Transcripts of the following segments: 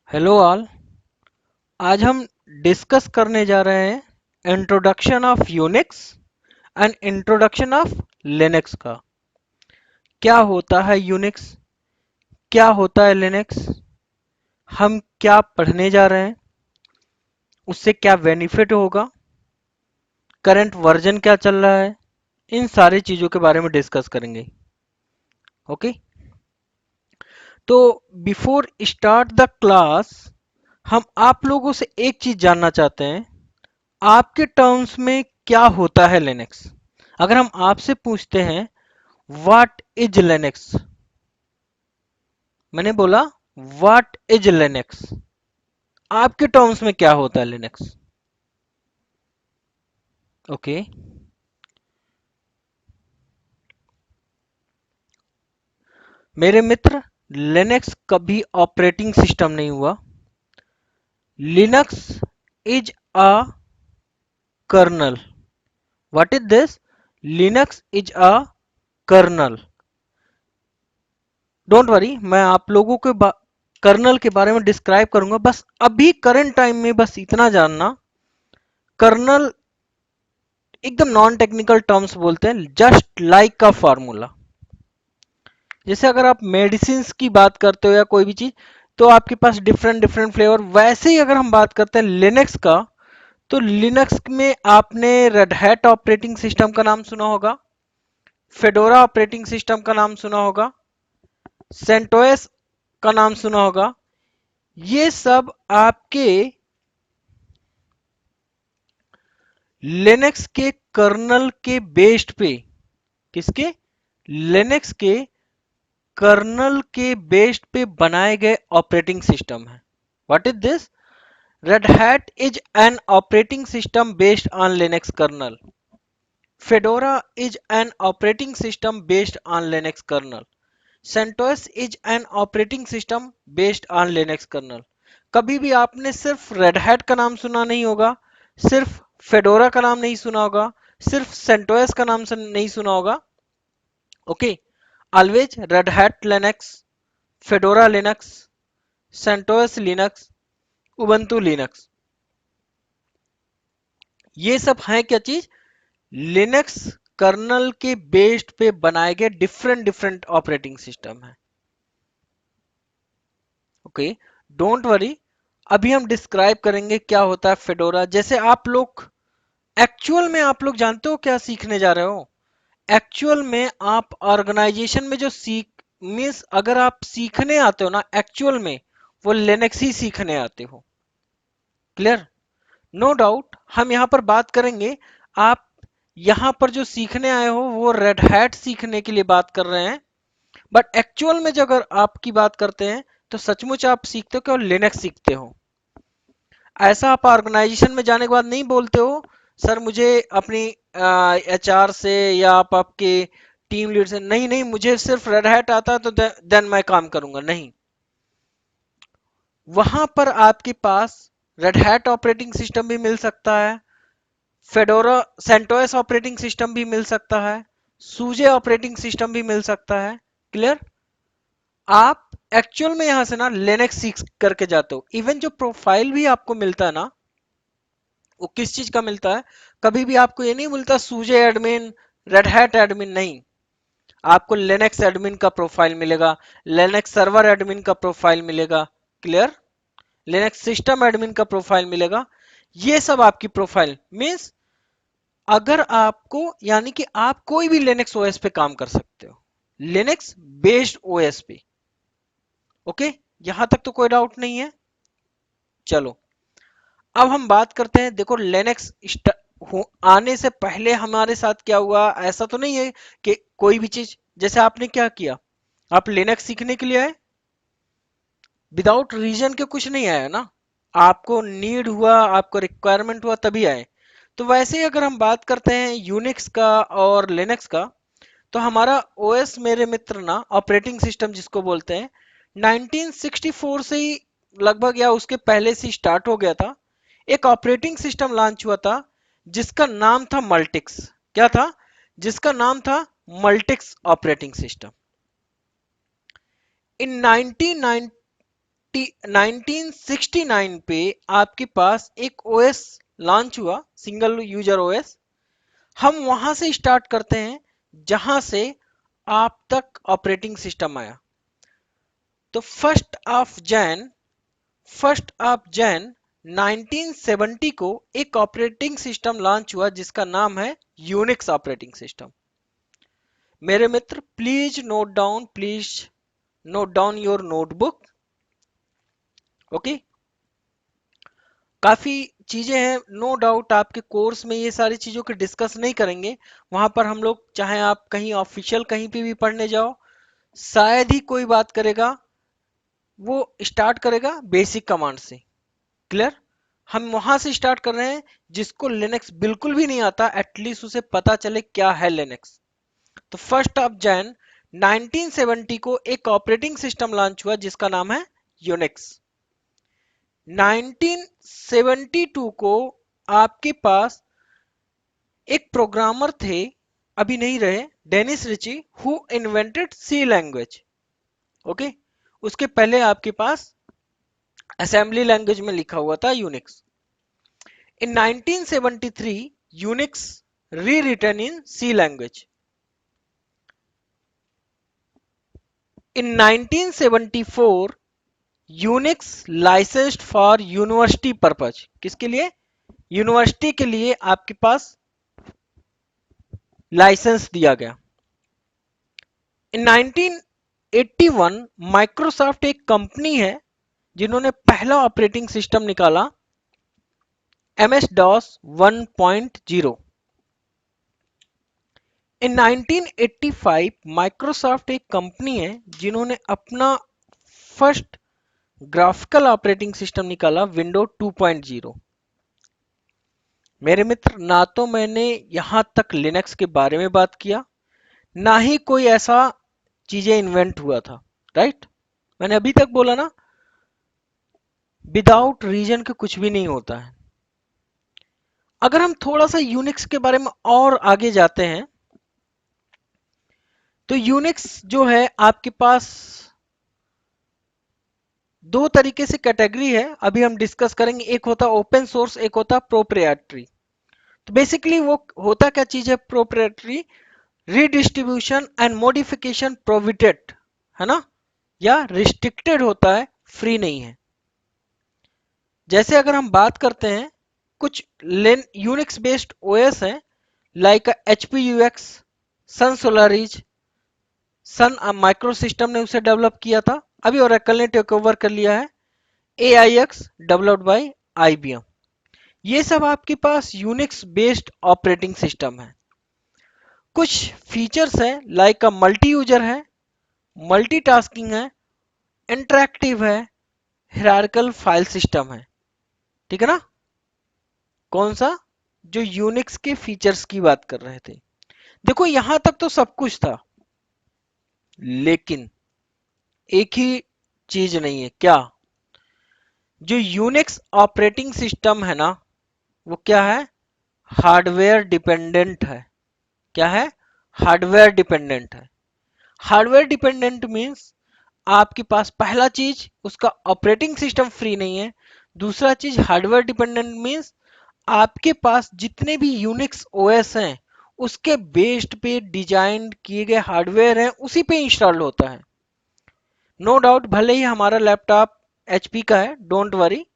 Hello all. आज हम discuss करने जा रहे हैं introduction of Unix and introduction of Linux का। क्या होता है यूनिक्स, क्या होता है लिनक्स, हम क्या पढ़ने जा रहे हैं, उससे क्या बेनिफिट होगा, करंट वर्जन क्या चल रहा है, इन सारी चीज़ों के बारे में डिस्कस करेंगे। ओके, तो बिफोर स्टार्ट द क्लास हम आप लोगों से एक चीज़ जानना चाहते हैं, आपके टर्म्स में क्या होता है लिनक्स। अगर हम आपसे पूछते हैं व्हाट इज लिनक्स, मैंने बोला व्हाट इज लिनक्स, आपके टर्म्स में क्या होता है लिनक्स। ओके, मेरे मित्र, लिनक्स कभी ऑपरेटिंग सिस्टम नहीं हुआ। Linux is a kernel. What is this? Linux is a kernel. Don't worry, मैं आप लोगों के कर्नल के बारे में डिस्क्राइब करूंगा। बस अभी करंट टाइम में बस इतना जानना, कर्नल एकदम नॉन टेक्निकल टर्म्स बोलते हैं, जस्ट लाइक का फार्मूला। जैसे अगर आप मेडिसिन की बात करते हो या कोई भी चीज, तो आपके पास डिफरेंट डिफरेंट फ्लेवर, वैसे ही अगर हम बात करते हैं लिनक्स का, तो लिनक्स में आपने रेड हैट ऑपरेटिंग सिस्टम का नाम सुना होगा, फेडोरा ऑपरेटिंग सिस्टम का नाम सुना होगा, सेंटोस का नाम सुना होगा। ये सब आपके लिनक्स के कर्नल के बेस्ड पे, किसके? लिनक्स के कर्नल के बेस्ड पे बनाए गए ऑपरेटिंग सिस्टम है। What is this? Red Hat is an operating system based on Linux kernel. Fedora is an operating system based on Linux kernel. CentOS is an operating system based on Linux kernel. कभी भी आपने सिर्फ red hat का नाम सुना नहीं होगा, सिर्फ फेडोरा का नाम नहीं सुना होगा, सिर्फ सेंटोस का नाम नहीं सुना होगा। Okay, always Red Hat Linux, Fedora Linux, CentOS Linux, Ubuntu Linux, ये सब है क्या चीज? लिनक्स कर्नल के बेस्ड पे बनाए गए डिफरेंट डिफरेंट ऑपरेटिंग सिस्टम है। ओके, डोंट वरी, अभी हम डिस्क्राइब करेंगे क्या होता है फेडोरा। जैसे आप लोग एक्चुअल में, आप लोग जानते हो क्या सीखने जा रहे हो? एक्चुअल में आप ऑर्गेनाइजेशन में जो सीख, मीन्स अगर आप सीखने आते हो ना एक्चुअल में, वो लिनक्स ही सीखने आते हो। क्लियर? नो डाउट हम यहां पर बात करेंगे, आप यहां पर जो सीखने आए हो वो रेड हैट सीखने के लिए बात कर रहे हैं, बट एक्चुअल में जो अगर आपकी बात करते हैं, तो सचमुच आप सीखते हो कि लिनक्स सीखते हो। ऐसा आप ऑर्गेनाइजेशन में जाने के बाद नहीं बोलते हो सर मुझे अपनी एचआर से या आप आपके टीम लीड से, नहीं नहीं मुझे सिर्फ रेड हैट आता है तो देन मैं काम करूंगा, नहीं। वहां पर आपके पास रेड हैट ऑपरेटिंग सिस्टम भी मिल सकता है, फेडोरा सेंटोस ऑपरेटिंग सिस्टम भी मिल सकता है, सूजे ऑपरेटिंग सिस्टम भी मिल सकता है। क्लियर? आप एक्चुअल में यहां से ना लिनक्स सीख करके जाते हो। इवन जो प्रोफाइल भी आपको मिलता है ना, वो किस चीज का मिलता है? कभी भी आपको ये नहीं मिलता सूजे एडमिन, रेड हैट एडमिन, नहीं। आपको लिनक्स एडमिन का प्रोफाइल मिलेगा, लिनक्स सर्वर एडमिन का प्रोफाइल मिलेगा। क्लियर? लिनक्स सिस्टम एडमिन का प्रोफाइल मिलेगा। ये सब आपकी प्रोफाइल मीन्स, अगर आपको, यानी कि आप कोई भी लिनक्स ओएस पे काम कर सकते हो, लिनक्स बेस्ड ओएस पे। ओके, यहां तक तो कोई डाउट नहीं है। चलो, अब हम बात करते हैं। देखो लिनक्स आने से पहले हमारे साथ क्या हुआ, ऐसा तो नहीं है कि कोई भी चीज, जैसे आपने क्या किया, आप लिनक्स सीखने के लिए आए, विदाउट रीजन के कुछ नहीं आया ना, आपको नीड हुआ, आपको रिक्वायरमेंट हुआ तभी आए। तो वैसे ही अगर हम बात करते हैं यूनिक्स का और लिनक्स का, तो हमारा ओएस मेरे मित्र ना, ऑपरेटिंग सिस्टम जिसको बोलते हैं, 1964 से ही लगभग या उसके पहले से स्टार्ट हो गया था। एक ऑपरेटिंग सिस्टम लॉन्च हुआ था जिसका नाम था मल्टिक्स। क्या था? जिसका नाम था मल्टिक्स ऑपरेटिंग सिस्टम। इन 1994 1969 पे आपके पास एक ओएस लॉन्च हुआ, सिंगल यूजर ओएस। हम वहां से स्टार्ट करते हैं जहां से आप तक ऑपरेटिंग सिस्टम आया। तो फर्स्ट ऑफ जैन 1970 को एक ऑपरेटिंग सिस्टम लॉन्च हुआ जिसका नाम है यूनिक्स ऑपरेटिंग सिस्टम। मेरे मित्र please note down your notebook. Okay, काफी चीजें हैं, नो डाउट आपके कोर्स में ये सारी चीजों की डिस्कस नहीं करेंगे। वहां पर हम लोग, चाहे आप कहीं ऑफिशियल कहीं पे भी पढ़ने जाओ, शायद ही कोई बात करेगा, वो स्टार्ट करेगा बेसिक कमांड से। क्लियर? हम वहां से स्टार्ट कर रहे हैं। जिसको लिनक्स बिल्कुल भी नहीं आता, एटलीस्ट उसे पता चले क्या है लिनक्स। तो फर्स्ट ऑफ जैन 1970 को एक ऑपरेटिंग सिस्टम लॉन्च हुआ जिसका नाम है यूनिक्स। 1972 को आपके पास एक प्रोग्रामर थे, अभी नहीं रहे, Dennis Ritchie, who invented C language. Okay, उसके पहले आपके पास असेंबली लैंग्वेज में लिखा हुआ था Unix. In 1973 Unix rewritten in C language. In 1974 Unix licensed for university purpose. किसके लिए? यूनिवर्सिटी के लिए आपके पास लाइसेंस दिया गया। इन 1981 माइक्रोसॉफ्ट एक कंपनी है जिन्होंने पहला ऑपरेटिंग सिस्टम निकाला, एमएस डॉस 1.0। इन 1985 माइक्रोसॉफ्ट एक कंपनी है जिन्होंने अपना फर्स्ट ग्राफिकल ऑपरेटिंग सिस्टम निकाला, विंडो 2.0। मेरे मित्र, ना तो मैंने यहां तक लिनक्स के बारे में बात किया, ना ही कोई ऐसा चीजें इन्वेंट हुआ था। राइट? मैंने अभी तक बोला ना, विदाउट रीजन के कुछ भी नहीं होता है। अगर हम थोड़ा सा यूनिक्स के बारे में और आगे जाते हैं, तो यूनिक्स जो है आपके पास दो तरीके से कैटेगरी है, अभी हम डिस्कस करेंगे। एक होता ओपन सोर्स, एक होता प्रोप्रिएटरी। तो बेसिकली वो होता क्या चीज है proprietary? Redistribution and modification provided, है ना, या रिस्ट्रिक्टेड होता है, फ्री नहीं है। जैसे अगर हम बात करते हैं, कुछ यूनिक्स बेस्ड ओएस है, लाइक एचपी यूएक्स, सन सोलारिज, सन माइक्रो सिस्टम ने उसे डेवलप किया था, अभी ओरेकल ने टेक ओवर कर लिया है। AIX developed by IBM। ये सब आपके पास यूनिक्स बेस्ड ऑपरेटिंग सिस्टम है। कुछ फीचर्स हैं, लाइक मल्टी यूजर है, मल्टीटास्किंग है, इंटरैक्टिव है, हायरार्किकल फाइल सिस्टम है। ठीक है ना? कौन सा? जो यूनिक्स के फीचर्स की बात कर रहे थे। देखो यहां तक तो सब कुछ था, लेकिन एक ही चीज नहीं है। क्या? जो यूनिक्स ऑपरेटिंग सिस्टम है ना, वो क्या है? हार्डवेयर डिपेंडेंट है। क्या है? हार्डवेयर डिपेंडेंट है। हार्डवेयर डिपेंडेंट मींस आपके पास पहला चीज उसका ऑपरेटिंग सिस्टम फ्री नहीं है। दूसरा चीज हार्डवेयर डिपेंडेंट मींस आपके पास जितने भी यूनिक्स ओएस हैं उसके बेस्ड पे डिजाइन किए गए हार्डवेयर हैं, उसी पे इंस्टॉल होता है। नो डाउट, भले ही हमारा लैपटॉप एचपी का है, डोंट वरी,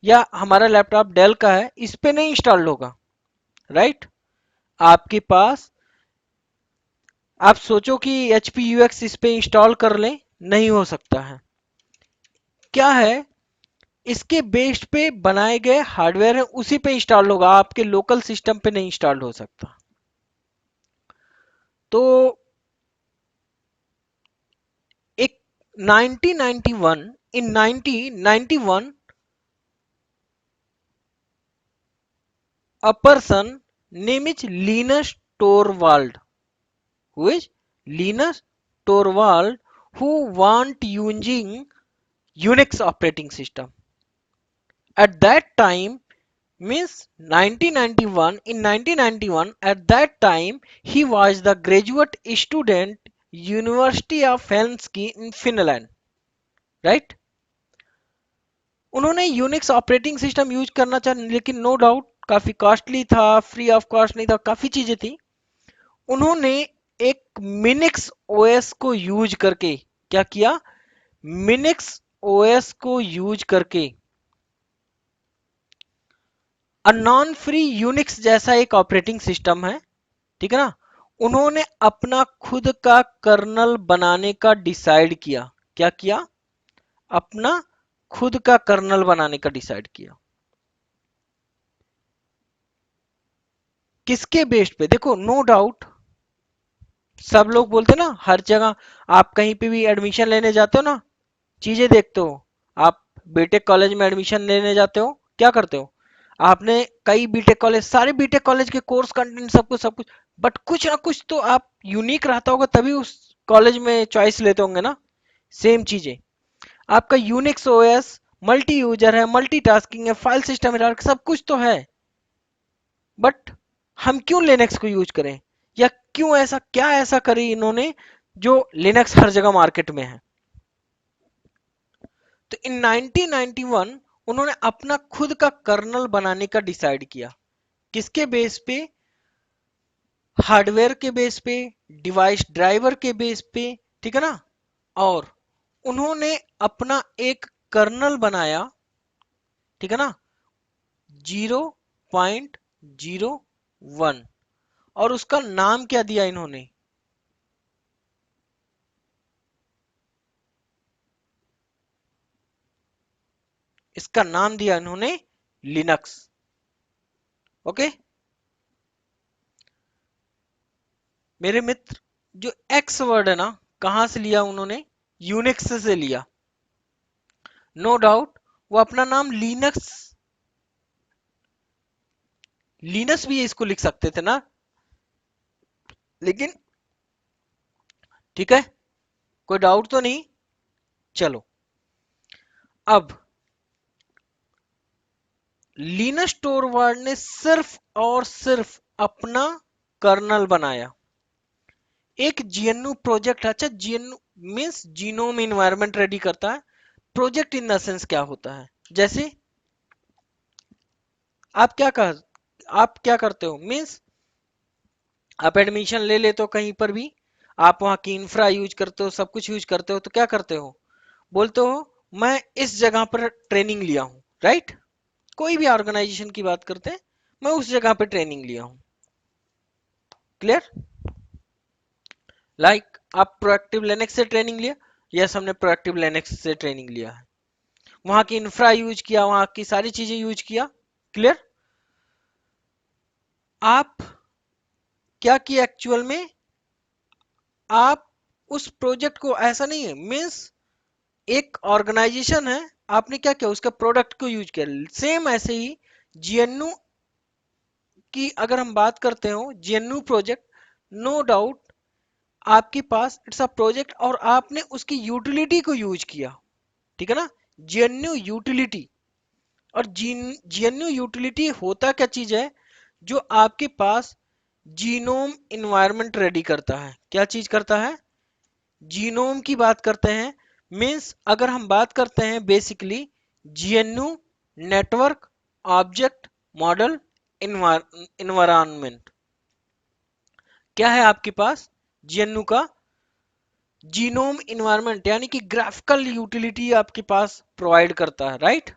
या हमारा लैपटॉप डेल का है, इस पे नहीं इंस्टॉल होगा। राइट? आपके पास, आप सोचो कि एचपी यूएक्स इस पे इंस्टॉल कर लें, नहीं हो सकता है। क्या है? इसके बेस्ड पे बनाए गए हार्डवेयर है, उसी पे इंस्टॉल होगा, आपके लोकल सिस्टम पे नहीं इंस्टॉल हो सकता। तो एक 1991 इन 1991 a person name is Linus Torvald, who is Linus Torvald, who want using Unix operating system. At that time, means 1991, in 1991, at that time he was the graduate student University of Helsinki in Finland. Right? उन्होंने Unix operating system use करना चाहा, लेकिन no doubt काफी costly था, free of cost नहीं था, काफी चीजें थी। उन्होंने एक मिनिक्स ओएस को यूज करके क्या किया, मिनिक्स ओएस को यूज करके नॉन फ्री यूनिक्स जैसा एक ऑपरेटिंग सिस्टम है, ठीक है ना, उन्होंने अपना खुद का कर्नल बनाने का डिसाइड किया। क्या किया, अपना खुद का कर्नल बनाने का डिसाइड किया। किसके बेस्ड पे, देखो नो डाउट सब लोग बोलते ना, हर जगह आप कहीं पे भी एडमिशन लेने जाते हो ना, चीजें देखते हो। आप बीटेक कॉलेज में एडमिशन लेने जाते हो, क्या करते हो, आपने कई बीटेक कॉलेज, सारे बीटेक कॉलेज के कोर्स कंटेंट सब कुछ, बट कुछ ना कुछ तो आप यूनिक रहता होगा तभी उस कॉलेज में चॉइस लेते होंगे ना। सेम चीजें, आपका यूनिक्स ओएस मल्टी यूजर है, मल्टीटास्किंग है, फाइल सिस्टम है, सब कुछ तो है, बट हम क्यों लिनक्स को यूज करें, या क्यों ऐसा, क्या ऐसा करी इन्होंने जो लिनक्स हर जगह मार्केट में है। तो इन 1991 उन्होंने अपना खुद का कर्नल बनाने का डिसाइड किया। किसके बेस पे, हार्डवेयर के बेस पे, डिवाइस ड्राइवर के बेस पे, ठीक है ना, और उन्होंने अपना एक कर्नल बनाया, ठीक है ना, 0.01, और उसका नाम क्या दिया इन्होंने, इसका नाम दिया इन्होंने लिनक्स। ओके मेरे मित्र, जो एक्स वर्ड है ना, कहां से लिया उन्होंने, यूनिक्स से लिया। नो डाउट वो अपना नाम लिनक्स, लिनस भी इसको लिख सकते थे ना, लेकिन ठीक है, कोई डाउट तो नहीं। चलो अब लिनस टोरवाल्ड ने सिर्फ और सिर्फ अपना कर्नल बनाया, एक जीएनयू प्रोजेक्ट। अच्छा GNU means genome environment ready करता है। प्रोजेक्ट इन द सेंस क्या होता है, जैसे आप क्या कर आप क्या करते हो, मींस आप एडमिशन ले लेते हो कहीं पर भी, आप वहां की इंफ्रा यूज करते हो, सब कुछ यूज करते हो, तो क्या करते हो, बोलते हो मैं इस जगह पर ट्रेनिंग लिया हूं, राइट। कोई भी ऑर्गेनाइजेशन की बात करते हैं, मैं उस जगह पे ट्रेनिंग लिया हूं। क्लियर, लाइक आप प्रोएक्टिव लिनक्स से ट्रेनिंग लिया, यस हमने प्रोएक्टिव लिनक्स से ट्रेनिंग लिया है, वहां की इंफ्रा यूज किया, वहां की सारी चीजें यूज किया। क्लियर, आप क्या किया एक्चुअल में, आप उस प्रोजेक्ट को, ऐसा नहीं है मीन्स एक ऑर्गेनाइजेशन है, आपने क्या किया, उसका प्रोडक्ट को यूज किया। सेम ऐसे ही जीएनयू की अगर हम बात करते हो, जीएनयू प्रोजेक्ट, नो डाउट आपके पास इट्स अ प्रोजेक्ट और आपने उसकी यूटिलिटी को यूज किया, ठीक है ना, जीएनयू यूटिलिटी। और जीएनयू यूटिलिटी होता क्या चीज है, जो आपके पास जीनोम इन्वायरमेंट रेडी करता है। क्या चीज करता है, जीनोम की बात करते हैं, मींस अगर हम बात करते हैं basically GNU network object model environment, क्या है आपके पास, जीएनयू का जीनोम इन्वायरमेंट, यानी कि ग्राफिकल यूटिलिटी आपके पास प्रोवाइड करता है, राइट।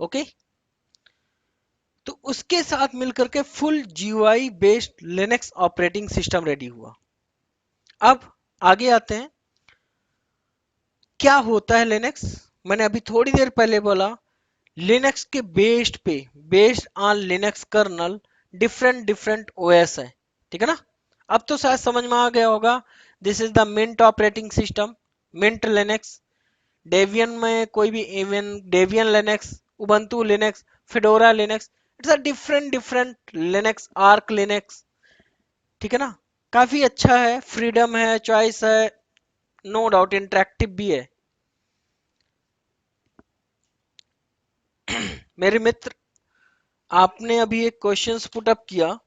ओके तो उसके साथ मिलकर के full GUI based Linux operating system ready हुआ। अब आगे आते हैं, क्या होता है लिनक्स, मैंने अभी थोड़ी देर पहले बोला, लिनक्स के बेस्ड पे, based on Linux kernel, different different OS है, ठीक है ना। अब तो शायद समझ में आ गया होगा, this is the Mint operating system, Mint Linux, Debian में कोई भी even Debian Linux, Ubuntu Linux, Fedora Linux, it's a different different Linux, Arch Linux, ठीक है ना। काफी अच्छा है, फ्रीडम है, चॉइस है, नो डाउट इंटरेक्टिव भी है। मेरे मित्र, आपने अभी एक क्वेश्चन पुट अप किया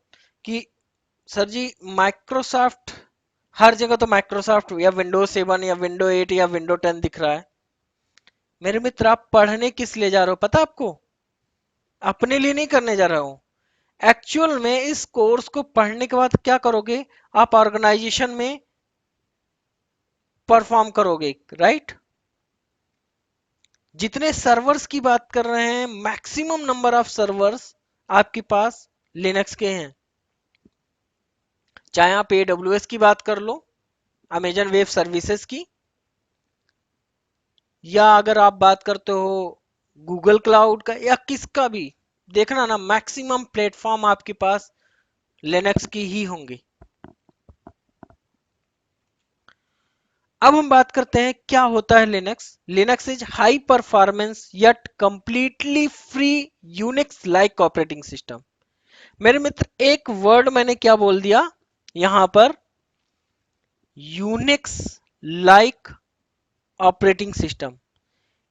कि सर जी माइक्रोसॉफ्ट हर जगह तो माइक्रोसॉफ्ट या विंडोज 7 या विंडो 8 या विंडो 10 दिख रहा है। मेरे मित्र आप पढ़ने किस लिए जा रहे हो पता आपको? अपने लिए नहीं करने जा रहा हूं। एक्चुअल में इस कोर्स को पढ़ने के बाद क्या करोगे? आप ऑर्गेनाइजेशन में परफॉर्म करोगे, राइट? जितने सर्वर्स की बात कर रहे हैं, मैक्सिमम नंबर ऑफ सर्वर्स आपके पास लिनक्स के हैं। चाहे आप AWS की बात कर लो, अमेजन वेब सर्विसेज की, या अगर आप बात करते हो गूगल क्लाउड का या किसका भी, देखना ना मैक्सिमम प्लेटफॉर्म आपके पास लिनक्स की ही होंगे। अब हम बात करते हैं क्या होता है Linux. Linux is high performance yet completely free Unix like operating system. मेरे मित्र एक वर्ड मैंने क्या बोल दिया यहां पर? Unix like operating system.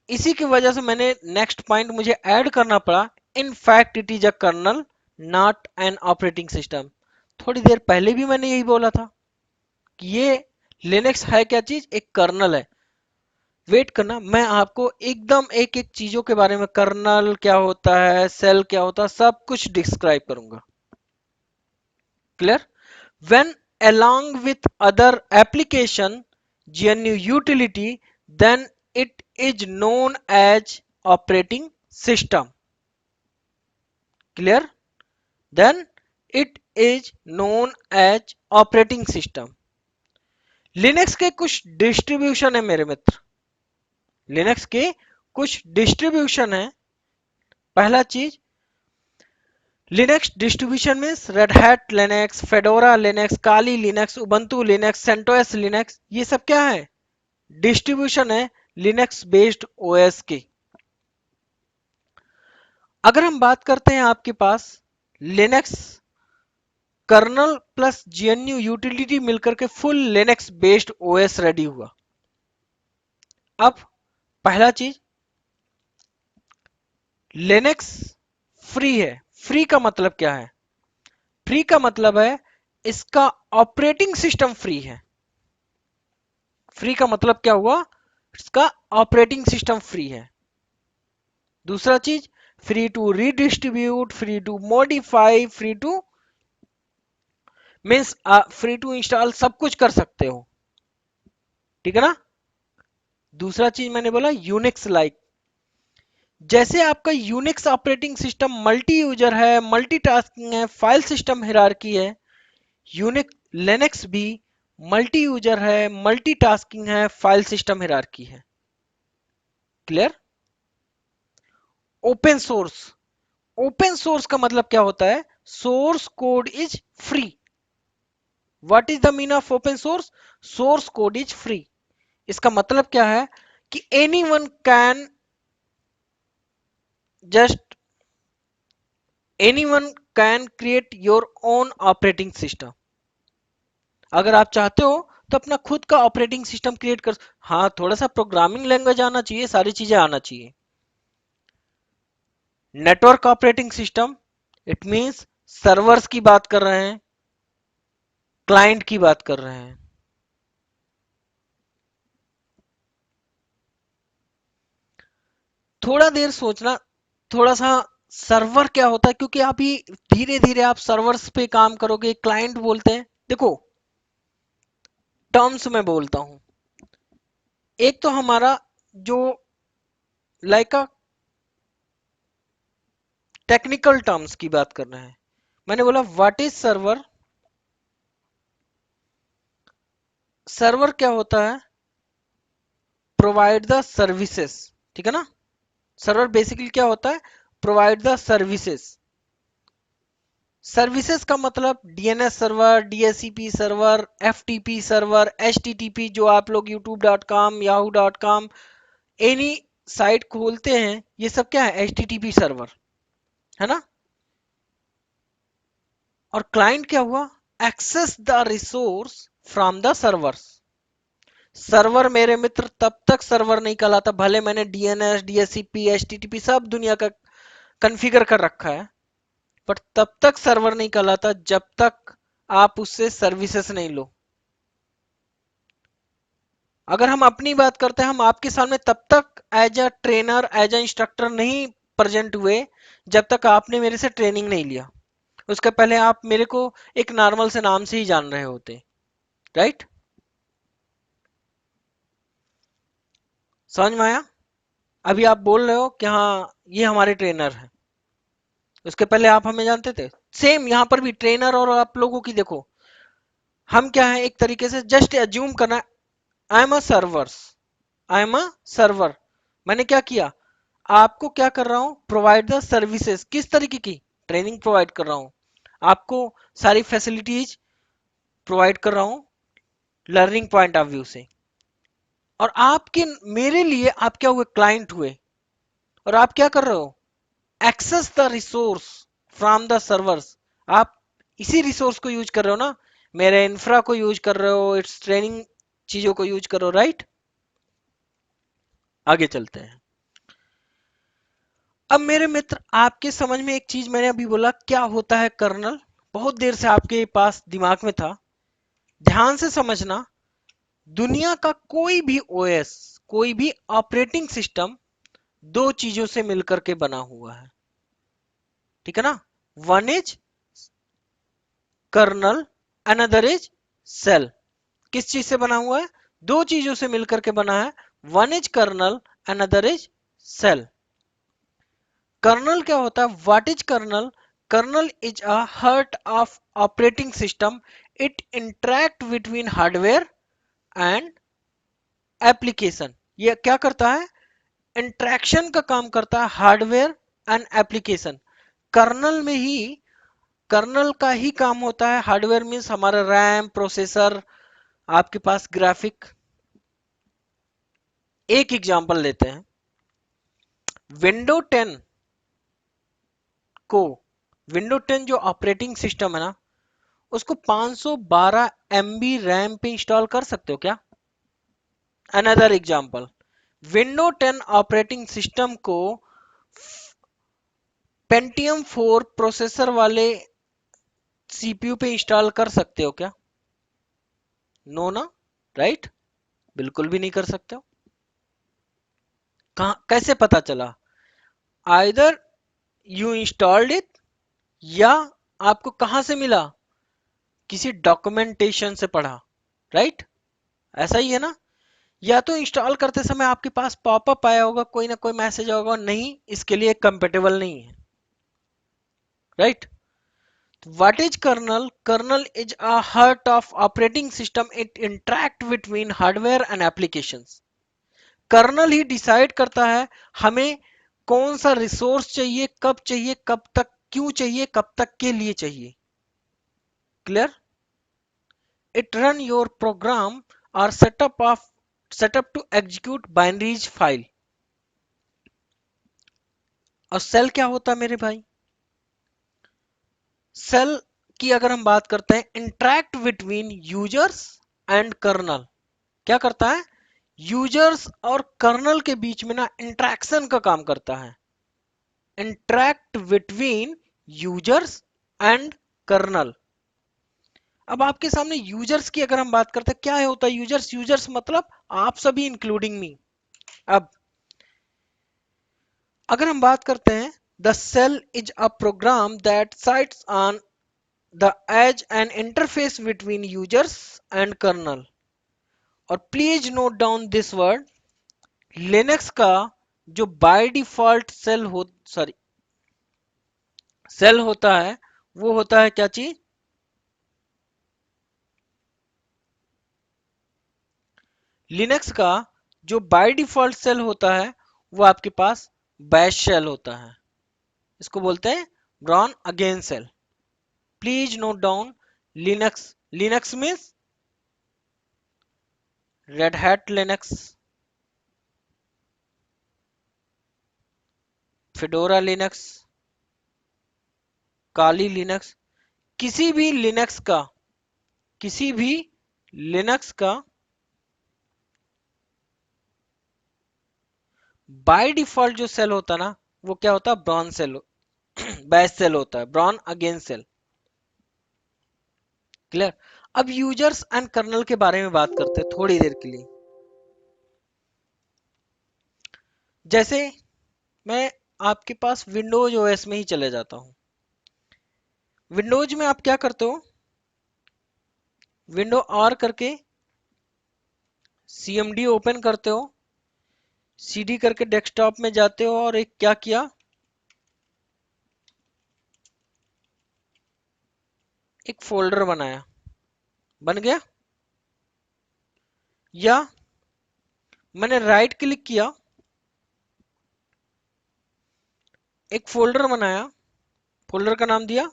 इसी की वजह से मैंने नेक्स्ट पॉइंट मुझे ऐड करना पड़ा, in fact it is a kernel not an operating system. थोड़ी देर पहले भी मैंने यही बोला था कि ये लिनक्स है क्या चीज? एक कर्नल है। वेट करना, मैं आपको एकदम एक एक चीजों के बारे में, कर्नल क्या होता है, सेल क्या होता है, सब कुछ डिस्क्राइब करूंगा। Clear? when along with other application GNU utility, then it is known as operating system. Clear? Then it is known as operating system. Linux के कुछ डिस्ट्रीब्यूशन है मेरे मित्र, लिनक्स के कुछ डिस्ट्रीब्यूशन है। पहला चीज, लिनक्स डिस्ट्रीब्यूशन में Red Hat Linux, Fedora Linux, काली Linux, Ubuntu Linux, CentOS Linux, ये सब क्या है? डिस्ट्रीब्यूशन है लिनक्स बेस्ड ओएस की। अगर हम बात करते हैं आपके पास Linux kernel plus GNU utility मिलकर के full Linux based OS ready हुआ। अब पहला चीज, लिनक्स फ्री है। फ्री का मतलब क्या है? फ्री का मतलब है इसका ऑपरेटिंग सिस्टम फ्री है। फ्री का मतलब क्या हुआ? इसका ऑपरेटिंग सिस्टम फ्री है। दूसरा चीज, free to redistribute, free to modify, free to means free to install, सब कुछ कर सकते हो। ठीक है ना? दूसरा चीज मैंने बोला यूनिक्स लाइक। जैसे आपका Unix operating system multi user है, मल्टीटास्किंग है, फाइल सिस्टम हिरार्की है, यूनिक लिनक्स भी मल्टी यूजर है, मल्टीटास्किंग है, फाइल सिस्टम हिरार्की है। Clear? Open source. Open source का मतलब क्या होता है? Source code is free. What is the mean of open source? Source code is free. इसका मतलब क्या है कि any one can just any one can create your own operating system. अगर आप चाहते हो तो अपना खुद का ऑपरेटिंग सिस्टम क्रिएट कर। हाँ, थोड़ा सा प्रोग्रामिंग लैंग्वेज आना चाहिए, सारी चीजें आना चाहिए। Network operating system, it means servers की बात कर रहे हैं, क्लाइंट की बात कर रहे हैं। थोड़ा देर सोचना, थोड़ा सा सर्वर क्या होता है, क्योंकि अभी धीरे धीरे आप सर्वर्स पे काम करोगे। क्लाइंट बोलते हैं, देखो टर्म्स में बोलता हूं। एक तो हमारा जो लाइक अ टेक्निकल टर्म्स की बात कर रहे हैं। मैंने बोला व्हाट इज सर्वर। सर्वर क्या होता है? Provide the services. ठीक है ना? सर्वर बेसिकली क्या होता है? Provide the services. सर्विसेज का मतलब DNS server, DSCP server, FTP server, HTTP, जो आप लोग youtube.com, yahoo.com एनी साइट खोलते हैं, ये सब क्या है? एचटीटीपी सर्वर है ना? और क्लाइंट क्या हुआ? Access the resource from the servers. Server मेरे मित्र तब तक सर्वर नहीं कहलाता, भले मैंने डीएनएस, डीएससीपी, एचटीटीपी सब दुनिया का कॉन्फ़िगर कर रखा है, पर तब तक सर्वर नहीं कहलाता जब तक आप उससे सर्विसेज नहीं लो। अगर हम अपनी बात करते हैं, हम आपके सामने तब तक as a trainer as a instructor नहीं प्रेजेंट हुए जब तक आपने मेरे से ट्रेनिंग नहीं लिया। उसके पहले आप मेरे को एक नॉर्मल से नाम से ही जान रहे होते, राइट? समझ में आया? अभी आप बोल रहे हो कि हाँ ये हमारे ट्रेनर हैं, उसके पहले आप हमें जानते थे। सेम यहाँ पर भी ट्रेनर और आप लोगों की देखो, हम क्या है, एक तरीके से जस्ट एज्यूम करना। I am a servers, I am a server. मैंने क्या किया, आपको क्या कर रहा हूं, प्रोवाइड द सर्विसेज। किस तरीके की ट्रेनिंग प्रोवाइड कर रहा हूं? आपको सारी फैसिलिटीज प्रोवाइड कर रहा हूं लर्निंग पॉइंट ऑफ व्यू से। और आपके मेरे लिए आप क्या हुए, क्लाइंट हुए। और आप क्या कर रहे हो, access the resource from the servers. आप इसी रिसोर्स को यूज कर रहे हो ना, मेरे इंफ्रा को यूज कर रहे हो, इट्स ट्रेनिंग चीजों को यूज करो, राइट? आगे चलते हैं। अब मेरे मित्र, आपके समझ में एक चीज मैंने अभी बोला, क्या होता है कर्नल, बहुत देर से आपके पास दिमाग में था। ध्यान से समझना, दुनिया का कोई भी ओएस, कोई भी ऑपरेटिंग सिस्टम दो चीजों से मिलकर के बना हुआ है, ठीक है ना? One is kernel, another is shell. किस चीज से बना हुआ है, दो चीजों से मिलकर के बना है। One is kernel, another is shell. Kernel क्या होता है, what is kernel? Kernel is a heart of operating system. It interact between hardware and application. ये क्या करता है, इंटरेक्शन का काम करता है हार्डवेयर एंड एप्लीकेशन। कर्नल में ही, कर्नल का ही काम होता है। हार्डवेयर मीन्स हमारा रैम, प्रोसेसर, आपके पास ग्राफिक। एक एग्जांपल लेते हैं, विंडो 10 को, विंडो 10 जो ऑपरेटिंग सिस्टम है ना, उसको 512 एमबी रैम पे इंस्टॉल कर सकते हो क्या? Another example, window 10 operating system को पेंटियम 4 प्रोसेसर वाले सीपीयू पे इंस्टॉल कर सकते हो क्या? नो ना, राइट? बिल्कुल भी नहीं कर सकते हो। कहाँ, कैसे पता चला? आइदर यू इंस्टॉल्ड इट, या आपको कहां से मिला, किसी डॉक्यूमेंटेशन से पढ़ा, राइट? ऐसा ही है ना? या तो इंस्टॉल करते समय आपके पास पॉपअप आया होगा, कोई ना कोई मैसेज होगा, नहीं इसके लिए कंपेटेबल नहीं है, right? What is kernel? Kernel is a heart of operating system. It interact between hardware and applications. Kernel ही डिसाइड करता है हमें कौन सा रिसोर्स चाहिए, कब चाहिए, कब तक, क्यों चाहिए, कब तक के लिए चाहिए। Clear? It run your program और setup to execute binaries file. और सेल क्या होता है मेरे भाई? सेल की अगर हम बात करते हैं, interact between users and kernel. क्या करता है, यूजर्स और कर्नल के बीच में ना इंटरेक्शन का काम करता है। Interact between users and kernel. अब आपके सामने यूजर्स की अगर हम बात करते हैं, क्या है होता है यूजर्स? यूजर्स मतलब आप सभी इंक्लूडिंग मी। अब अगर हम बात करते हैं, the shell is a program that sites on the edge an interface between users and kernel. और please note down this word, Linux का जो बाय डिफॉल्ट सेल होता है, वो होता है क्या चीज? लिनक्स का जो बाय डिफॉल्ट सेल होता है, वो आपके पास बैश शेल होता है। इसको बोलते हैं run again shell. Please note down, Linux, Linux means Red Hat Linux, Fedora Linux, Kali Linux. किसी भी लिनक्स का, किसी भी लिनक्स का बाय डिफॉल्ट जो सेल होता है ना, वो क्या होता है, ब्रॉन सेल, बैश सेल होता है, ब्रॉन अगेन सेल। क्लियर? अब यूजर्स एंड कर्नल के बारे में बात करते हैं थोड़ी देर के लिए। जैसे मैं आपके पास विंडोज ओएस में ही चले जाता हूं। विंडोज में आप क्या करते हो, विंडो आर करके सीएमडी ओपन करते हो, सीडी करके डेस्कटॉप में जाते हो और एक क्या किया, एक फोल्डर बनाया, बन गया। या मैंने राइट क्लिक किया, एक फोल्डर बनाया, फोल्डर का नाम दिया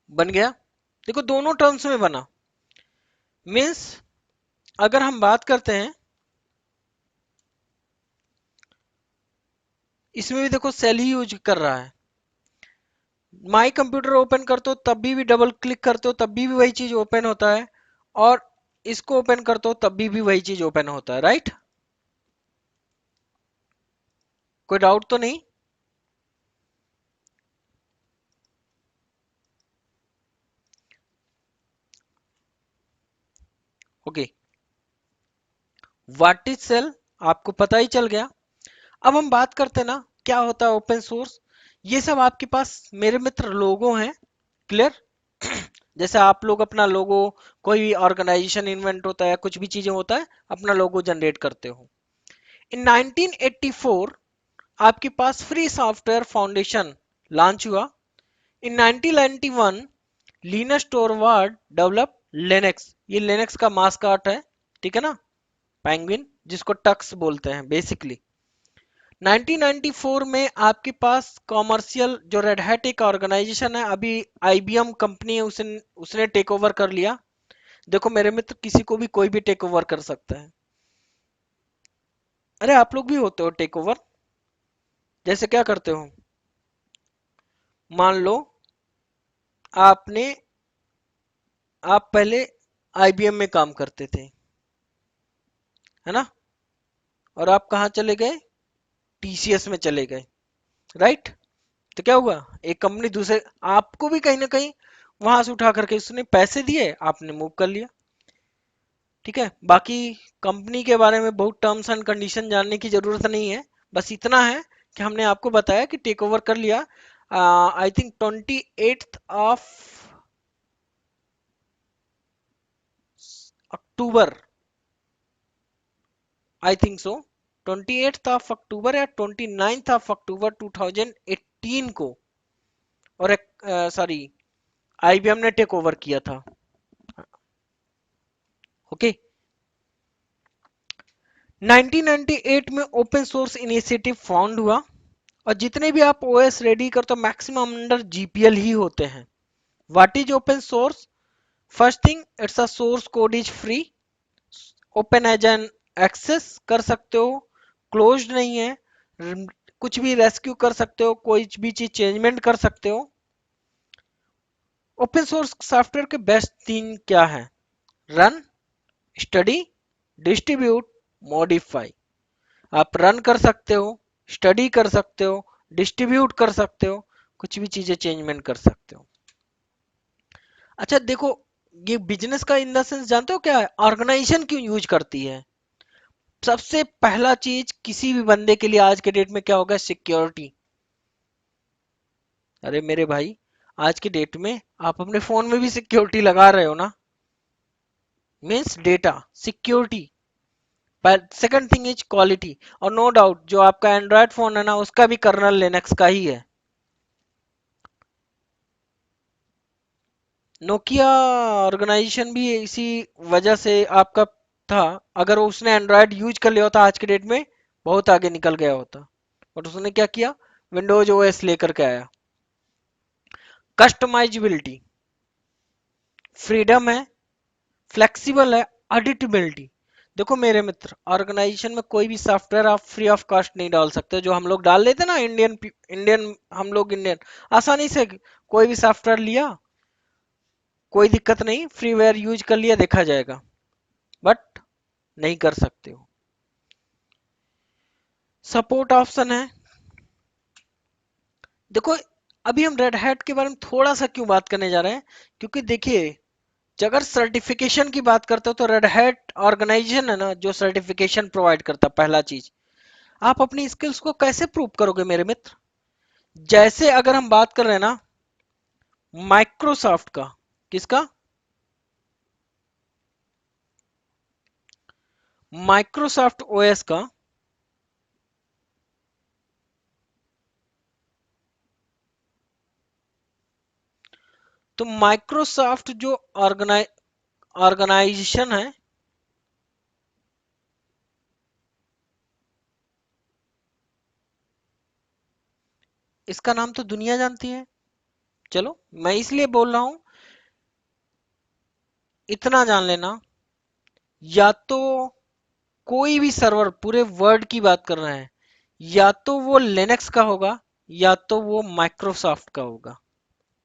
बन गया। देखो दोनों टर्म्स में बना। मीन्स अगर हम बात करते हैं, इसमें भी देखो सेल ही यूज कर रहा है। माई कंप्यूटर ओपन करते हो तब भी डबल क्लिक करते हो तब भी वही चीज ओपन होता है, और इसको ओपन करते हो तब भी वही चीज ओपन होता है, राइट। कोई डाउट तो नहीं। ओके, व्हाट इज सेल आपको पता ही चल गया। अब हम बात करते हैं ना क्या होता है ओपन सोर्स। ये सब आपके पास मेरे मित्र लोगो हैं, क्लियर। जैसे आप लोग अपना लोगो, कोई भी ऑर्गेनाइजेशन इन्वेंट होता है, कुछ भी चीजें होता है, अपना लोगो जनरेट करते हो। इन 1984 आपके पास फ्री सॉफ्टवेयर फाउंडेशन लॉन्च हुआ। इन 1991 लिनस टोरवार्ड डेवलप लिनक्स, ये लिनक्स का मास्कॉट है, ठीक है ना, पेंगुइन, जिसको टक्स बोलते हैं बेसिकली। 1994 में आपके पास कॉमर्शियल जो रेड हैट एक ऑर्गेनाइजेशन है, अभी आईबीएम कंपनी है, उसने टेक ओवर कर लिया। देखो मेरे मित्र, किसी को भी कोई भी टेक ओवर कर सकता है। अरे आप लोग भी होते हो टेक ओवर। जैसे क्या करते हो, मान लो आपने, आप पहले आईबीएम में काम करते थे, है ना, और आप कहाँ चले गए, टीसीएस में चले गए, राइट। तो क्या हुआ, एक कंपनी दूसरे, आपको भी कहीं ना कहीं वहां से उठा करके उसने पैसे दिए, आपने मूव कर लिया, ठीक है। बाकी कंपनी के बारे में बहुत टर्म्स एंड कंडीशन जानने की जरूरत नहीं है, बस इतना है कि हमने आपको बताया कि टेक ओवर कर लिया। I think 28 October, I think so 28 अक्टूबर या 29 अक्टूबर 2018 को, और एक सॉरी आईबीएम ने टेक ओवर किया था। ओके, 1998 में ओपन सोर्स इनिशिएटिव फाउंड हुआ, और जितने भी आप ओएस रेडी करते हो मैक्सिमम अंडर जीपीएल ही होते हैं। What is open source, first thing it's a source code is free, open as an access कर सकते हो, क्लोज्ड नहीं है, कुछ भी रेस्क्यू कर सकते हो, कोई भी चीज चेंजमेंट कर सकते हो। ओपन सोर्स सॉफ्टवेयर के बेस्ट तीन क्या है, रन, स्टडी, डिस्ट्रीब्यूट, मॉडिफाई। आप रन कर सकते हो, स्टडी कर सकते हो, डिस्ट्रीब्यूट कर सकते हो, कुछ भी चीजें चेंजमेंट कर सकते हो। अच्छा देखो, ये बिजनेस का इन द सेंस जानते हो क्या है, ऑर्गेनाइजेशन क्यों यूज करती है। सबसे पहला चीज किसी भी बंदे के लिए आज के डेट में क्या होगा, सिक्योरिटी। अरे मेरे भाई, आज के डेट में आप अपने फोन में भी सिक्योरिटी लगा रहे हो ना, means data security. Second thing is quality, और नो डाउट जो आपका एंड्रॉयड फोन है ना, उसका भी कर्नल लिनक्स का ही है। नोकिया ऑर्गेनाइजेशन भी इसी वजह से आपका था। अगर उसने एंड्रॉयड यूज कर लिया होता आज के डेट में, बहुत आगे निकल गया होता। बट उसने क्या किया, विंडोज ओएस लेकर के आया। कस्टमाइजेबिलिटी, फ्रीडम है, फ्लेक्सिबल है, एडिटेबिलिटी। देखो मेरे मित्र, ऑर्गेनाइजेशन में कोई भी सॉफ्टवेयर आप फ्री ऑफ कॉस्ट नहीं डाल सकते, जो हम लोग डाल लेते ना, इंडियन इंडियन, हम लोग इंडियन आसानी से कोई भी सॉफ्टवेयर लिया, कोई दिक्कत नहीं, फ्रीवेयर यूज कर लिया, देखा जाएगा। बट नहीं कर सकते हो। सपोर्ट ऑप्शन है। देखो अभी हम रेड हैट के बारे में थोड़ा सा क्यों बात करने जा रहे हैं, क्योंकि देखिए अगर सर्टिफिकेशन की बात करते हो तो रेड हैट ऑर्गेनाइजेशन है ना जो सर्टिफिकेशन प्रोवाइड करता है। पहला चीज, आप अपनी स्किल्स को कैसे प्रूव करोगे मेरे मित्र? जैसे अगर हम बात कर रहे हैं ना माइक्रोसॉफ्ट का, किसका? माइक्रोसॉफ्ट ओएस का। तो माइक्रोसॉफ्ट जो ऑर्गेनाइजेशन है, इसका नाम तो दुनिया जानती है। चलो मैं इसलिए बोल रहा हूं, इतना जान लेना, या तो कोई भी सर्वर पूरे वर्ल्ड की बात कर रहे हैं, या तो वो लिनक्स का होगा या तो वो माइक्रोसॉफ्ट का होगा।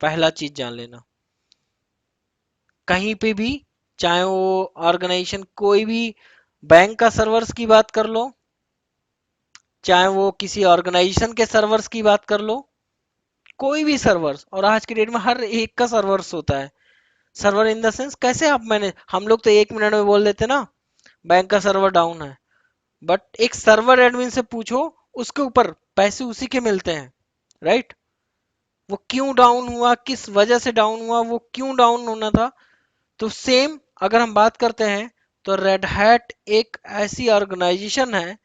पहला चीज जान लेना, कहीं पे भी, चाहे वो ऑर्गेनाइजेशन कोई भी बैंक का सर्वर्स की बात कर लो, चाहे वो किसी ऑर्गेनाइजेशन के सर्वर्स की बात कर लो, कोई भी सर्वर्स, और आज की डेट में हर एक का सर्वर्स होता है। सर्वर इन द सेंस कैसे आप मैंने, हम लोग तो 1 मिनट में बोल देते ना बैंक का सर्वर डाउन है, बट एक सर्वर एडमिन से पूछो, उसके ऊपर पैसे उसी के मिलते हैं, राइट? वो क्यों डाउन हुआ, किस वजह से डाउन हुआ, वो क्यों डाउन होना था। तो सेम अगर हम बात करते हैं तो रेड हैट एक ऐसी ऑर्गेनाइजेशन है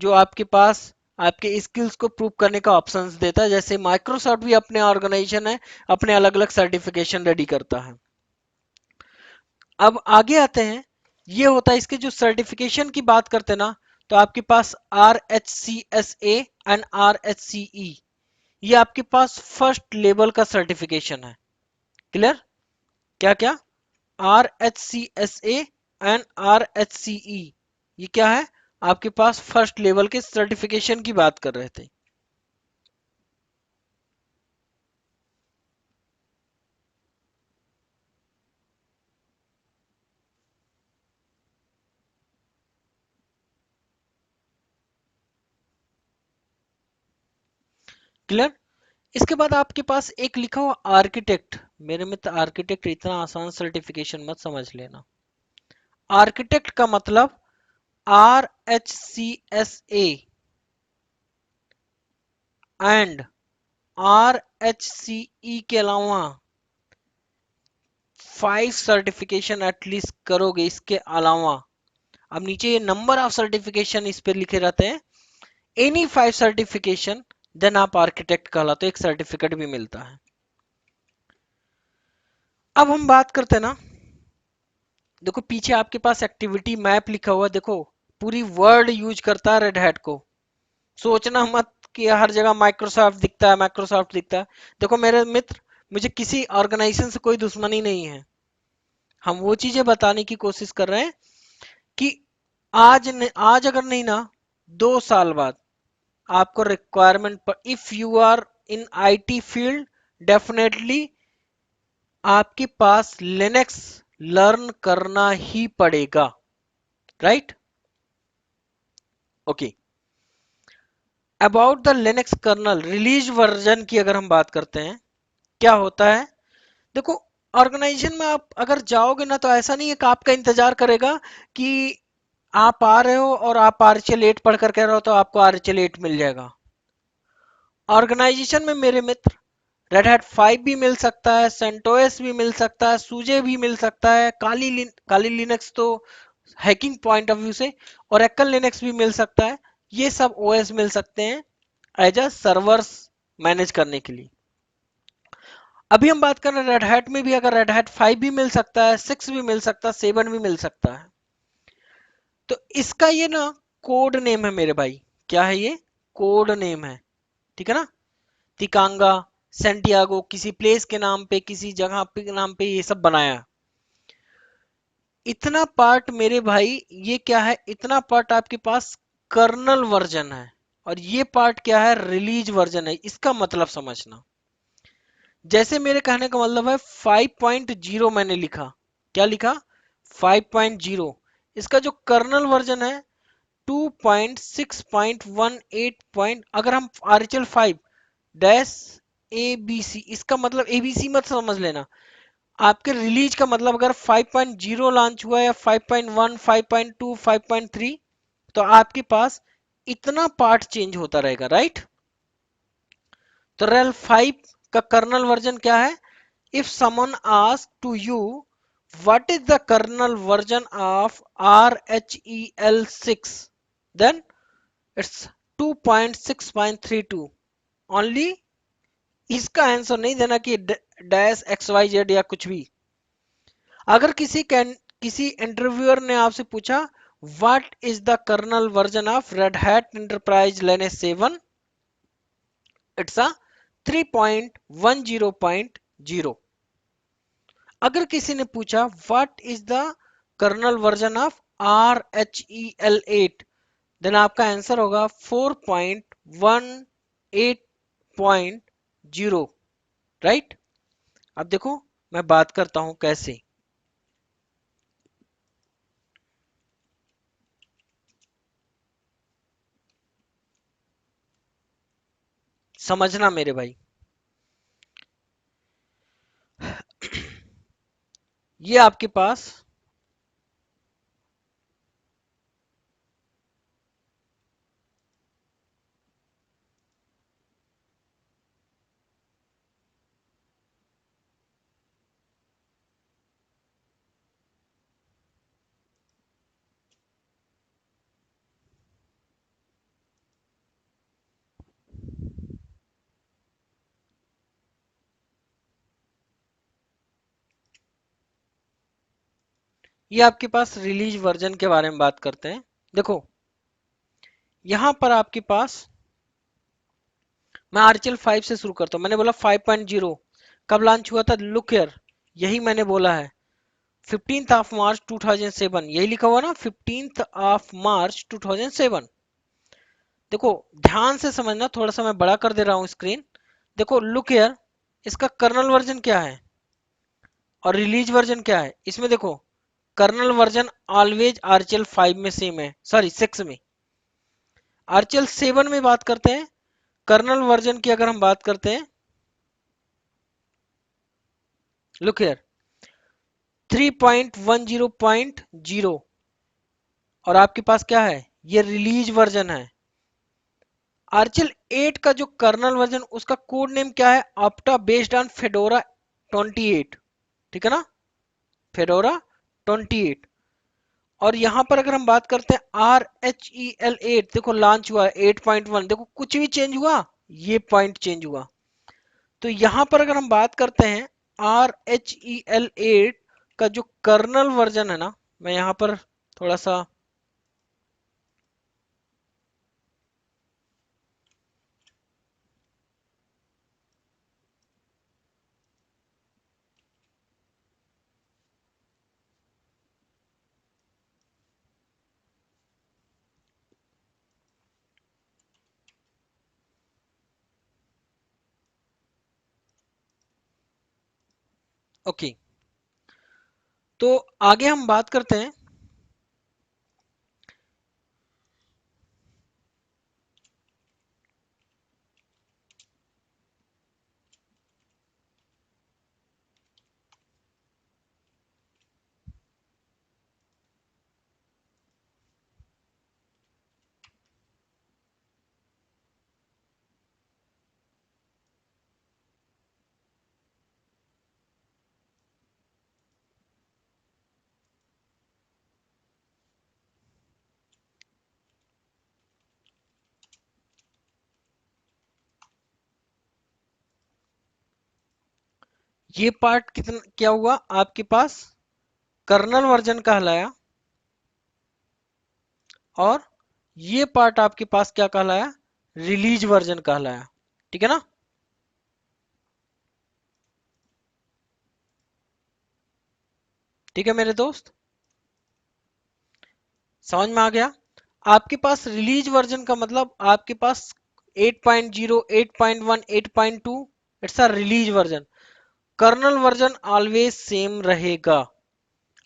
जो आपके पास आपके स्किल्स को प्रूव करने का ऑप्शंस देता है। जैसे माइक्रोसॉफ्ट भी अपने ऑर्गेनाइजेशन है, अपने अलग अलग सर्टिफिकेशन रेडी करता है। अब आगे आते हैं, ये होता है इसके जो सर्टिफिकेशन की बात करते हैं ना, तो आपके पास RHCSA एंड RHCE, ये आपके पास फर्स्ट लेवल का सर्टिफिकेशन है। क्लियर? क्या क्या? RHCSA एंड RHCE, ये क्या है? आपके पास फर्स्ट लेवल के सर्टिफिकेशन की बात कर रहे थे। क्लियर? इसके बाद आपके पास एक लिखा हुआ आर्किटेक्ट। मेरे मित्र, आर्किटेक्ट इतना आसान सर्टिफिकेशन मत समझ लेना। आर्किटेक्ट का मतलब RHCSA एंड RHCE के अलावा 5 सर्टिफिकेशन एटलीस्ट करोगे। इसके अलावा अब नीचे ये नंबर ऑफ सर्टिफिकेशन इस पे लिखे रहते हैं, एनी 5 सर्टिफिकेशन, देन आप आर्किटेक्ट कहलाते हो, एक सर्टिफिकेट भी मिलता है। अब हम बात करते हैं ना, देखो पीछे आपके पास एक्टिविटी मैप लिखा हुआ, देखो पूरी वर्ल्ड यूज करता है रेड हैट को। सोचना मत कि हर जगह माइक्रोसॉफ्ट दिखता है, माइक्रोसॉफ्ट दिखता है। देखो मेरे मित्र, मुझे किसी ऑर्गेनाइजेशन से कोई दुश्मनी नहीं है। हम वो चीजें बताने की कोशिश कर रहे हैं कि आज अगर नहीं ना, 2 साल बाद आपको रिक्वायरमेंट पर, if you are in IT field, definitely आपके पास लिनक्स लर्न करना ही पड़ेगा, right? Okay. About the Linux kernel release version की अगर हम बात करते हैं, क्या होता है? देखो, ऑर्गेनाइजेशन में आप अगर जाओगे ना, तो ऐसा नहीं है कि आपका इंतजार करेगा कि आप आ रहे हो और आप RHEL 8 पढ़ कर कह रहे हो तो आपको RHEL 8 मिल जाएगा। ऑर्गेनाइजेशन में मेरे मित्र रेड हैट 5 भी मिल सकता है, सेंटोस भी मिल सकता है, सूजे भी मिल सकता है, काली लिनक्स तो हैकिंग पॉइंट ऑफ व्यू से, और एकल लिनक्स भी मिल सकता है। ये सब ओएस मिल सकते हैं एज अ सर्वर्स मैनेज करने के लिए। अभी हम बात कर रहे हैं रेड हैट में भी, अगर रेड हैट 5 भी मिल सकता है, 6 भी मिल सकता है, 7 भी मिल सकता है। तो इसका ये ना कोड नेम है मेरे भाई। क्या है ये? कोड नेम है, ठीक है ना? तिकांगा, सेंटियागो, किसी प्लेस के नाम पे, किसी जगह पे नाम पे ये सब बनाया। इतना पार्ट मेरे भाई, ये क्या है? इतना पार्ट आपके पास कर्नल वर्जन है, और ये पार्ट क्या है? रिलीज वर्जन है। इसका मतलब समझना, जैसे मेरे कहने का मतलब है 5.0 मैंने लिखा। क्या लिखा? 5.0। इसका जो कर्नल वर्जन है 2.6.18 अगर हम RHEL 5 डैश ABC, इसका मतलब ABC मत समझ लेना, आपके रिलीज का मतलब अगर 5.0 लॉन्च हुआ या 5.1, 5.2, 5.3, तो आपके पास इतना पार्ट चेंज होता रहेगा, राइट। तो रेल 5 का कर्नल वर्जन क्या है? If someone ask to you what is the kernel version of RHEL6, then it's 2.6.32 only. इसका आंसर नहीं देना कि डैश XYZ या कुछ भी। अगर किसी इंटरव्यूअर ने आपसे पूछा what is the kernel version of Red Hat Enterprise Linux 7, it's a 3.10.0। अगर किसी ने पूछा what is the kernel version of RHEL8, then आपका आंसर होगा 4.18.0, राइट। अब देखो मैं बात करता हूं कैसे, समझना मेरे भाई। ये आपके पास ये आपके पास रिलीज वर्जन के बारे में बात करते हैं। देखो यहां पर आपके पास, मैं आरचल 5 से शुरू करता हूं। मैंने बोला 5.0 कब लॉन्च हुआ था, लुक हियर, यही मैंने बोला है 15 मार्च 2007, यही लिखा हुआ ना 15 मार्च 2007। देखो ध्यान से समझना, थोड़ा सा मैं बड़ा कर दे रहा हूं स्क्रीन। देखो लुक हियर, इसका कर्नल वर्जन क्या है और रिलीज वर्जन क्या है। इसमें देखो कर्नल वर्जन ऑलवेज आरचल 5 में सेम है, सॉरी 6 में। आरचल 7 में बात करते हैं कर्नल वर्जन की, अगर हम बात करते हैं, लुक हियर 3.10.0, और आपके पास क्या है, ये रिलीज वर्जन है। आर्चल 8 का जो कर्नल वर्जन, उसका कोड नेम क्या है, ऑप्टा बेस्ड ऑन फेडोरा 28, ठीक है ना, फेडोरा 28। और यहां पर अगर हम बात करते हैं RHEL8, देखो लॉन्च हुआ है 8.1, देखो कुछ भी चेंज हुआ, ये पॉइंट चेंज हुआ। तो यहां पर अगर हम बात करते हैं RHEL8 का जो कर्नल वर्जन है ना, मैं यहां पर थोड़ा सा, ओके, तो आगे हम बात करते हैं। ये पार्ट कितना क्या हुआ आपके पास, कर्नल वर्जन कहलाया, और ये पार्ट आपके पास क्या कहलाया, रिलीज वर्जन कहलाया, ठीक है ना। ठीक है मेरे दोस्त, समझ में आ गया। आपके पास रिलीज वर्जन का मतलब आपके पास 8.0, 8.1, 8.2, it's a release version. Kernel version always same रहेगा।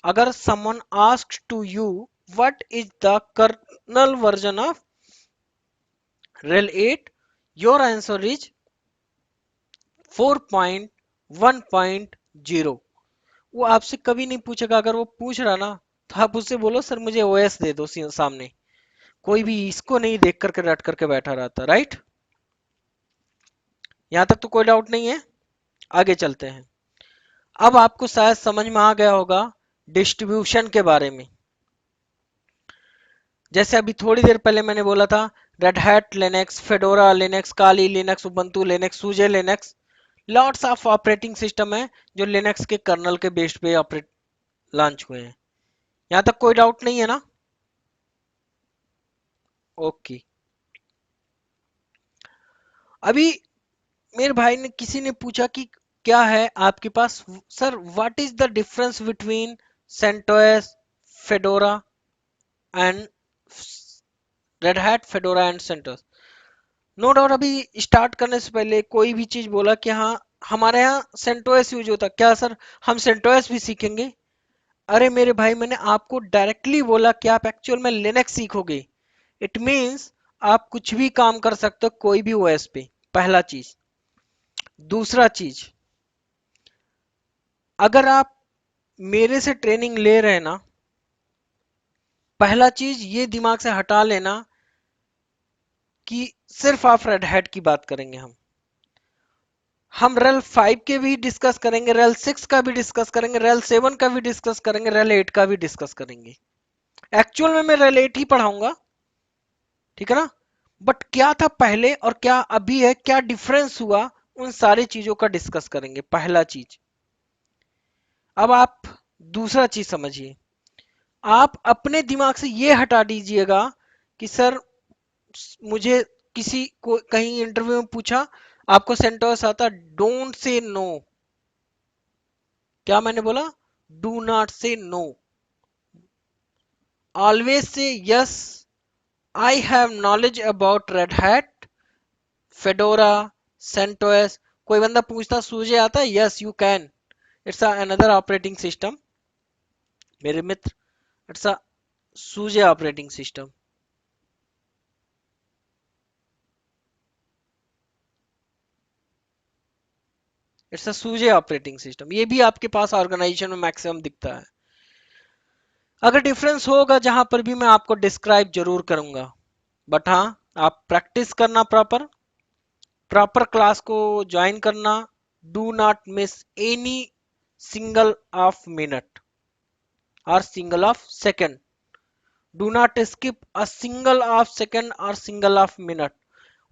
अगर someone asks to you what is the kernel version of रेल 8, योर आंसर इज 4.1.0। वो आपसे कभी नहीं पूछेगा। अगर वो पूछ रहा ना तो आप उससे बोलो सर मुझे ओएस दे दो सामने। कोई भी इसको नहीं देख करके रट करके बैठा रहता, राइट। यहां तक तो कोई डाउट नहीं है। आगे चलते हैं। अब आपको शायद समझ में आ गया होगा डिस्ट्रीब्यूशन के बारे में। जैसे अभी थोड़ी देर पहले मैंने बोला था Red Hat Linux, Fedora Linux, Kali Linux, Ubuntu Linux, SUSE Linux, lots of operating system है जो लिनक्स के कर्नल के बेस पे ऑपरेट लॉन्च हुए हैं। यहां तक कोई डाउट नहीं है ना? ओके। अभी मेरे भाई ने किसी ने पूछा कि क्या है आपके पास sir, what is the difference between CentOS, Fedora and Red Hat, Fedora and CentOS. No doubt अभी स्टार्ट करने से पहले कोई भी चीज बोला कि हाँ हमारे यहाँ सेंटोस यूज होता, क्या सर हम सेंटोस भी सीखेंगे? अरे मेरे भाई मैंने आपको डायरेक्टली बोला कि आप एक्चुअल में लिनक्स सीखोगे। इट मीन्स आप कुछ भी काम कर सकते हो कोई भी ओएस पे, पहला चीज। दूसरा चीज, अगर आप मेरे से ट्रेनिंग ले रहे हैं ना, पहला चीज ये दिमाग से हटा लेना कि सिर्फ आप रेड हैट की बात करेंगे। हम रेल 5 के भी डिस्कस करेंगे, रेल 6 का भी डिस्कस करेंगे, रेल 7 का भी डिस्कस करेंगे, रेल 8 का भी डिस्कस करेंगे। एक्चुअल में मैं रेल 8 ही पढ़ाऊंगा, ठीक है ना। बट क्या था पहले और क्या अभी है, क्या डिफरेंस हुआ, उन सारी चीजों का डिस्कस करेंगे, पहला चीज। अब आप दूसरा चीज समझिए। आप अपने दिमाग से ये हटा दीजिएगा कि सर मुझे किसी को कहीं इंटरव्यू में पूछा आपको सेंटोस आता, डोंट से नो। क्या मैंने बोला? Do not say no, always say yes, I have knowledge about Red Hat, Fedora, CentOS. कोई बंदा पूछता सूझे आता है, yes you can, it's another operating system मेरे मित्र, इट्स अ सूझे ऑपरेटिंग सिस्टम। इट्स अ सूझे ऑपरेटिंग सिस्टम, ये भी आपके पास ऑर्गेनाइजेशन में मैक्सिमम दिखता है। अगर डिफरेंस होगा जहां पर भी मैं आपको डिस्क्राइब जरूर करूंगा। बट हाँ, आप प्रैक्टिस करना, प्रॉपर प्रॉपर क्लास को ज्वाइन करना। Do not miss any single of minute और single of second. Do not skip a single of second और सिंगल ऑफ मिनट।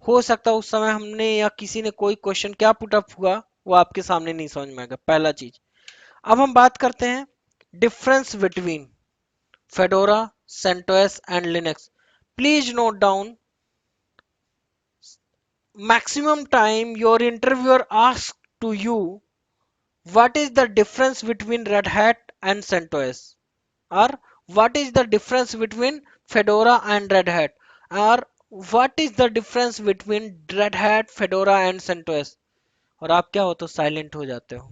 हो सकता है उस समय हमने या किसी ने कोई क्वेश्चन क्या पुट अप हुआ वो आपके सामने नहीं समझ में आएगा, पहला चीज। अब हम बात करते हैं difference between Fedora, CentOS and Linux. Please note down, maximum time your interviewer asks to you what is the difference between Red Hat and CentOS, or what is the difference between Fedora and Red Hat, or what is the difference between Red Hat, Fedora and CentOS। और आप क्या हो तो silent हो जाते हो।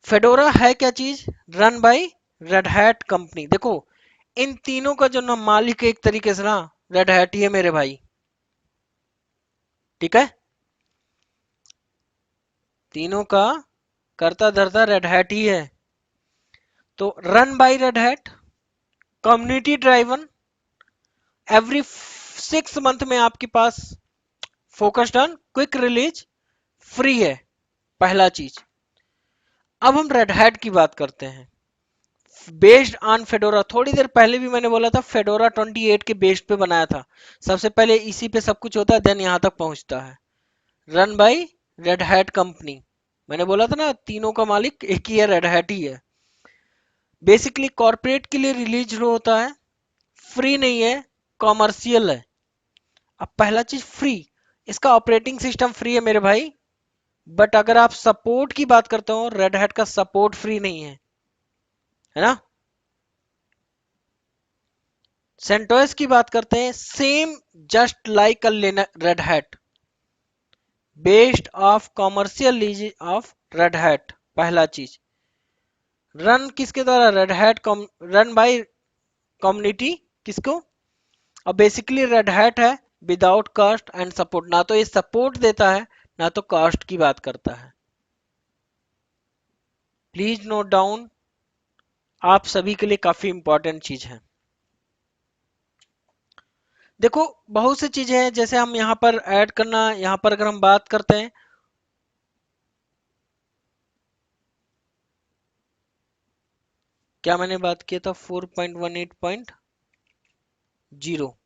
Fedora है क्या चीज? Run by Red hat company. देखो इन तीनों का जो ना मालिक एक तरीके से ना रेड हैट ही है मेरे भाई, ठीक है। तीनों का करता धरता रेड हैट ही है। तो run by Red Hat, community driven, every 6 month में आपके पास focused on quick release, free है, पहला चीज। अब हम रेड हैट की बात करते हैं, बेस्ड ऑन फेडोरा। थोड़ी देर पहले भी मैंने बोला था फेडोरा 28 के बेस्ड पे बनाया था। सबसे पहले इसी पे सब कुछ होता है, देन यहां तक पहुंचता है। Run by Red hat company, मैंने बोला था ना तीनों का मालिक एक ही है, रेड हैट ही है। बेसिकली कॉर्पोरेट के लिए रिलीज होता है, फ्री नहीं है, कॉमर्शियल है। अब पहला चीज फ्री, इसका ऑपरेटिंग सिस्टम फ्री है मेरे भाई। बट अगर आप सपोर्ट की बात करते हो, रेड हैट का सपोर्ट फ्री नहीं है ना। सेंटोस की बात करते हैं, same just like a red hat, based of commercial lease of Red hat, पहला चीज। रन किसके द्वारा? Red hat, run by community, किसको? अब बेसिकली रेड हैट है विदाउट कॉस्ट एंड सपोर्ट, ना तो ये सपोर्ट देता है ना तो कॉस्ट की बात करता है। प्लीज नोट डाउन, आप सभी के लिए काफी इंपॉर्टेंट चीज है। देखो बहुत सी चीजें हैं, जैसे हम यहाँ पर ऐड करना, यहाँ पर अगर हम बात करते हैं, क्या मैंने बात किया था 4.18.0,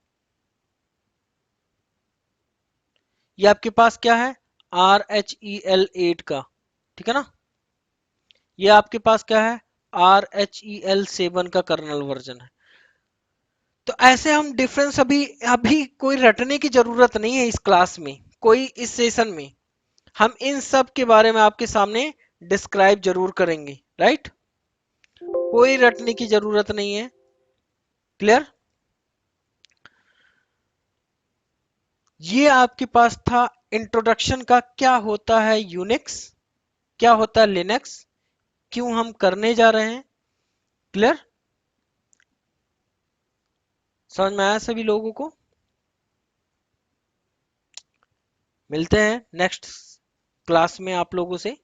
ये आपके पास क्या है, RHEL8 का, ठीक है ना। ये आपके पास क्या है, RHEL7 का कर्नल वर्जन है। तो ऐसे हम डिफरेंस अभी अभी कोई रटने की जरूरत नहीं है इस क्लास में, कोई इस सेशन में हम इन सब के बारे में आपके सामने डिस्क्राइब जरूर करेंगे, राइट। कोई रटने की जरूरत नहीं है, क्लियर। ये आपके पास था इंट्रोडक्शन का, क्या होता है यूनिक्स, क्या होता है लिनक्स, क्यों हम करने जा रहे हैं, क्लियर। समझ में आया सभी लोगों को। मिलते हैं नेक्स्ट क्लास में आप लोगों से।